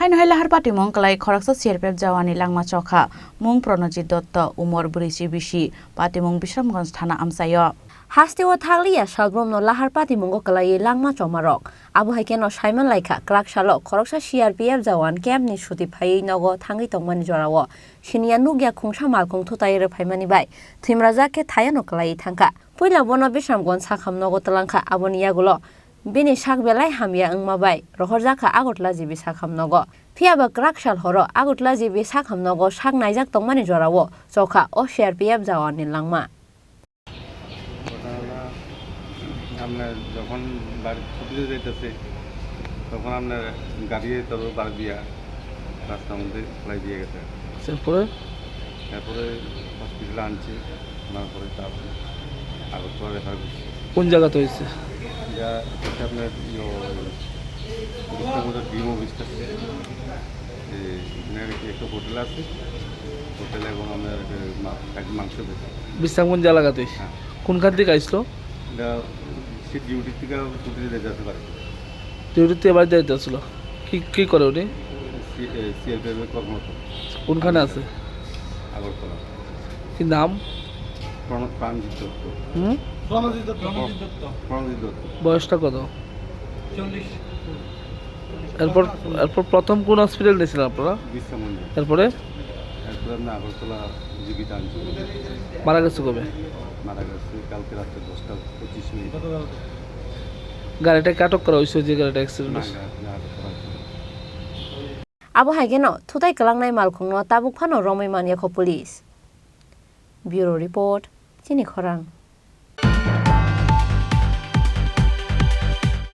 হাইনহাই লাহার পাটি মংকলাই খরকসা সিআরপিএফ জওয়ানি লাংমা চখা মুং প্রণজিৎ দত্ত উমর ব্রিসি বিসি পাটিমুং বিশ্রামগঞ্জ থানা আমসায় হাস্তেও থাকলিয়া সালব্রমনো লাহার পাতি মঙ্গ কলাই লাংমা চমারক আবহাই কেন সাইমান লাইখা ক্রাক সালক খরকসা সিআরপিএফ জওয়ান ক্যাম্পনি সুতি ফাই নগ থাঙ্গি তংমানি জরাও সিনিয়া নুগিয়া খুংসা মালকুং থুতাইরে ফাইমানি বাই থিমরাজাকে থায়ানো কলাই থাঙ্কা পয়লা বন বিশ্রামগঞ্জ সাখাম নগ তলাংখা আবনিয়াগুলো बेनि साक बेलाय हामिया अंगमाबाय रहरजाखा आगतला जिबि साखाम नग फियाबा क्राकसाल हर आगतला जिबि साखाम नग साक नायजाक तंमानि जरावो चखा ओ सिआरपिएफ जावानि लांमा আমরা যখন বাড়ি ছুটিতে যাইতেছে তখন আমরা গাড়িয়ে তোর বার দিয়া রাস্তার মধ্যে ফেলাই দিয়ে গেছে তারপরে হসপিটালে আনছে আনার পরে তারপরে আগরতলা রেফার করছে। কোন জায়গাতে হয়েছে? যা আপনার ডিম অফিসটা একটা হোটেল আছে, হোটেলে এবং আমরা মাংস দিচ্ছি। বিশ্রামগঞ্জ এলাকাতে? হ্যাঁ। কোনখান থেকে আসলো? সে ডিউটি থেকে ছুটিতে যেতে পারে। ডিউটিতে এবার যেতে আসলো। কি করে উনি? সিআরপিএফের কর্মরত। কোনখানে আছে? আগরতলা। কি নাম? প্রণজিৎ দত্ত। প্রণজিৎ দত্ত। বয়সটা কত? 40। এরপর প্রথম কোন হসপিটাল নিয়েছিলেন আপনারা? বিশ্রামগঞ্জ। এরপরে আপনি আগরতলা জীবিত আনছি। মারা গেছে কবে? মারা গেছে কালকে রাত্রে 10:25। গাড়িটাকে আটক করা হয়েছে যে গাড়িটা অ্যাক্সিডেন্ট হয়েছে? আবহাই কেন থুতাই কালাংনাই মালকুং তাবুক ফানো রमै মানিয়াখো পুলিশ। ব্যুরো রিপোর্ট চিনি খরাং।